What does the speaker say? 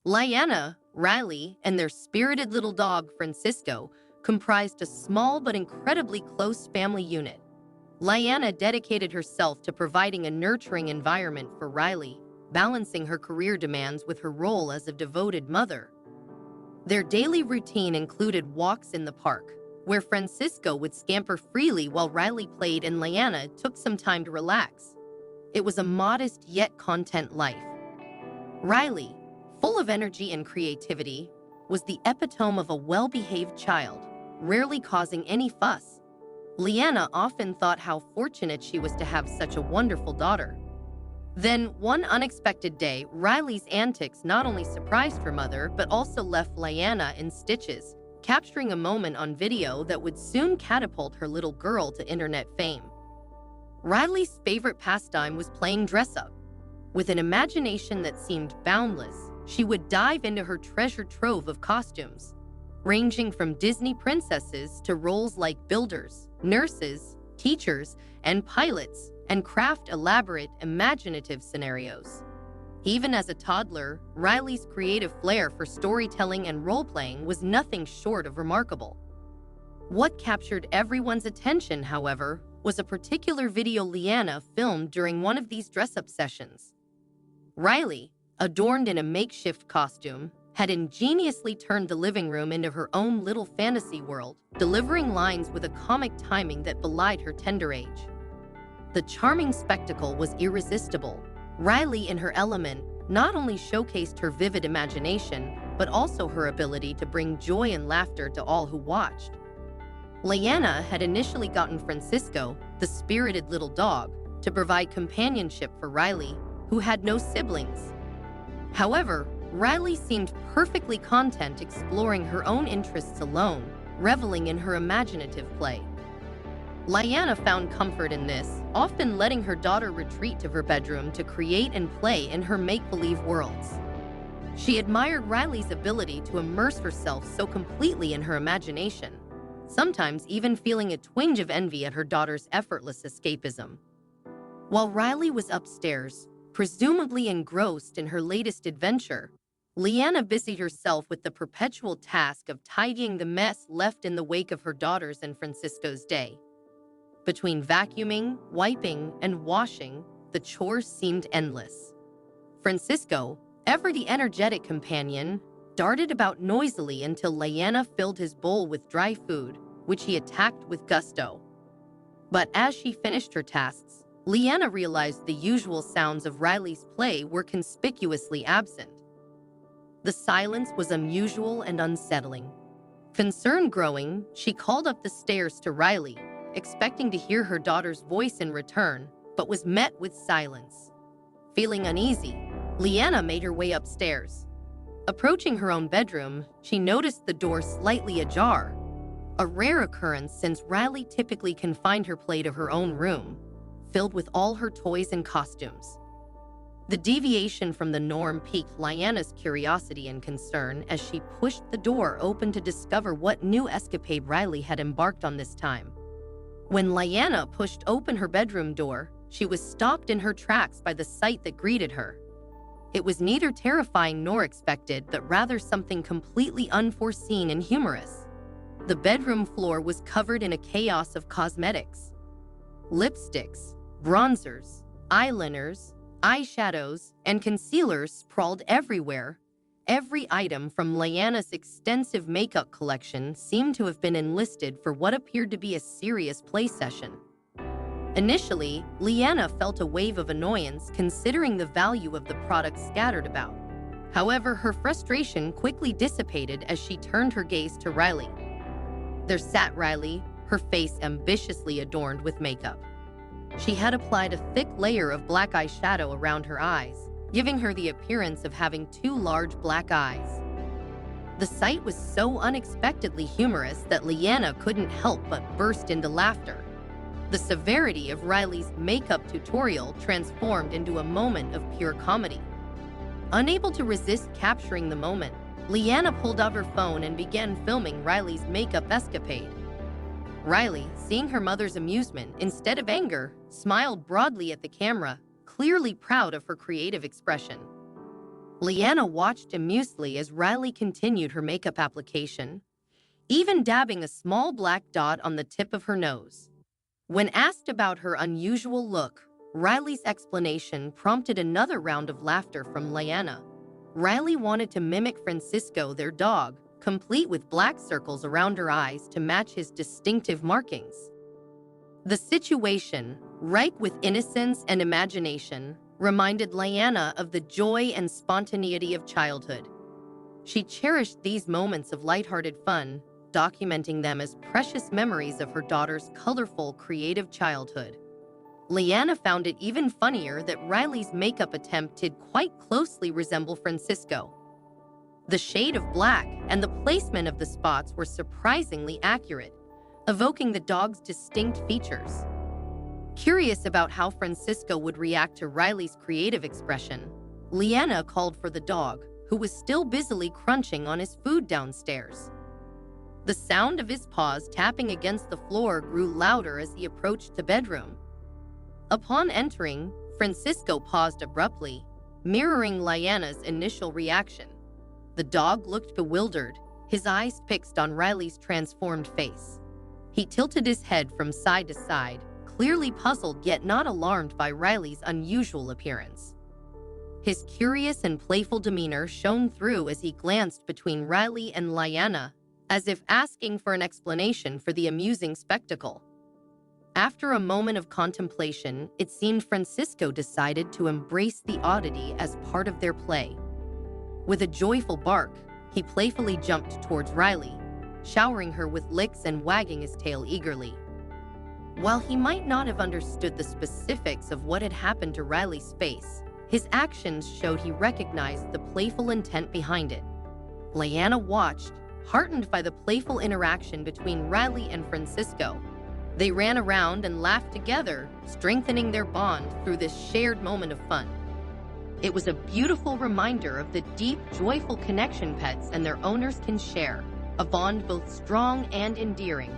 Liana, Riley, and their spirited little dog, Francisco, comprised a small but incredibly close family unit. Liana dedicated herself to providing a nurturing environment for Riley, balancing her career demands with her role as a devoted mother. Their daily routine included walks in the park, where Francisco would scamper freely while Riley played and Liana took some time to relax. It was a modest yet content life. Riley, full of energy and creativity, was the epitome of a well-behaved child, rarely causing any fuss. Liana often thought how fortunate she was to have such a wonderful daughter. Then, one unexpected day, Riley's antics not only surprised her mother, but also left Liana in stitches, capturing a moment on video that would soon catapult her little girl to internet fame. Riley's favorite pastime was playing dress-up. With an imagination that seemed boundless, she would dive into her treasure trove of costumes, ranging from Disney princesses to roles like builders, nurses, teachers, and pilots, and craft elaborate, imaginative scenarios. Even as a toddler, Riley's creative flair for storytelling and role-playing was nothing short of remarkable. What captured everyone's attention, however, was a particular video Liana filmed during one of these dress-up sessions. Riley, adorned in a makeshift costume, had ingeniously turned the living room into her own little fantasy world, delivering lines with a comic timing that belied her tender age. The charming spectacle was irresistible. Riley, in her element, not only showcased her vivid imagination, but also her ability to bring joy and laughter to all who watched. Liana had initially gotten Francisco, the spirited little dog, to provide companionship for Riley, who had no siblings. However, Riley seemed perfectly content exploring her own interests alone, reveling in her imaginative play. Liana found comfort in this, often letting her daughter retreat to her bedroom to create and play in her make-believe worlds. She admired Riley's ability to immerse herself so completely in her imagination, sometimes even feeling a twinge of envy at her daughter's effortless escapism. While Riley was upstairs, presumably engrossed in her latest adventure, Liana busied herself with the perpetual task of tidying the mess left in the wake of her daughter's and Francisco's day. Between vacuuming, wiping, and washing, the chores seemed endless. Francisco, ever the energetic companion, darted about noisily until Liana filled his bowl with dry food, which he attacked with gusto. But as she finished her tasks, Liana realized the usual sounds of Riley's play were conspicuously absent. The silence was unusual and unsettling. Concern growing, she called up the stairs to Riley, expecting to hear her daughter's voice in return, but was met with silence. Feeling uneasy, Liana made her way upstairs. Approaching her own bedroom, she noticed the door slightly ajar, a rare occurrence since Riley typically confined her play to her own room, filled with all her toys and costumes. The deviation from the norm piqued Liana's curiosity and concern as she pushed the door open to discover what new escapade Riley had embarked on this time. When Liana pushed open her bedroom door, she was stopped in her tracks by the sight that greeted her. It was neither terrifying nor expected, but rather something completely unforeseen and humorous. The bedroom floor was covered in a chaos of cosmetics. Lipsticks, bronzers, eyeliners, eyeshadows, and concealers sprawled everywhere. Every item from Liana's extensive makeup collection seemed to have been enlisted for what appeared to be a serious play session. Initially, Liana felt a wave of annoyance considering the value of the products scattered about. However, her frustration quickly dissipated as she turned her gaze to Riley. There sat Riley, her face ambitiously adorned with makeup. She had applied a thick layer of black eyeshadow around her eyes, giving her the appearance of having two large black eyes. The sight was so unexpectedly humorous that Liana couldn't help but burst into laughter. The severity of Riley's makeup tutorial transformed into a moment of pure comedy. Unable to resist capturing the moment, Liana pulled out her phone and began filming Riley's makeup escapade. Riley, seeing her mother's amusement instead of anger, smiled broadly at the camera, clearly proud of her creative expression. Leanna watched amusedly as Riley continued her makeup application, even dabbing a small black dot on the tip of her nose. When asked about her unusual look, Riley's explanation prompted another round of laughter from Leanna. Riley wanted to mimic Francisco, their dog, complete with black circles around her eyes to match his distinctive markings. The situation, ripe with innocence and imagination, reminded Leanna of the joy and spontaneity of childhood. She cherished these moments of lighthearted fun, documenting them as precious memories of her daughter's colorful, creative childhood. Leanna found it even funnier that Riley's makeup attempt did quite closely resemble Francisco. The shade of black and the placement of the spots were surprisingly accurate, evoking the dog's distinct features. Curious about how Francisco would react to Riley's creative expression, Leanna called for the dog, who was still busily crunching on his food downstairs. The sound of his paws tapping against the floor grew louder as he approached the bedroom. Upon entering, Francisco paused abruptly, mirroring Leanna's initial reaction. The dog looked bewildered, his eyes fixed on Riley's transformed face. He tilted his head from side to side, clearly puzzled yet not alarmed by Riley's unusual appearance. His curious and playful demeanor shone through as he glanced between Riley and Leanna, as if asking for an explanation for the amusing spectacle. After a moment of contemplation, it seemed Francisco decided to embrace the oddity as part of their play. With a joyful bark, he playfully jumped towards Riley, showering her with licks and wagging his tail eagerly. While he might not have understood the specifics of what had happened to Riley's face, his actions showed he recognized the playful intent behind it. Leanna watched, heartened by the playful interaction between Riley and Francisco. They ran around and laughed together, strengthening their bond through this shared moment of fun. It was a beautiful reminder of the deep, joyful connection pets and their owners can share, a bond both strong and endearing.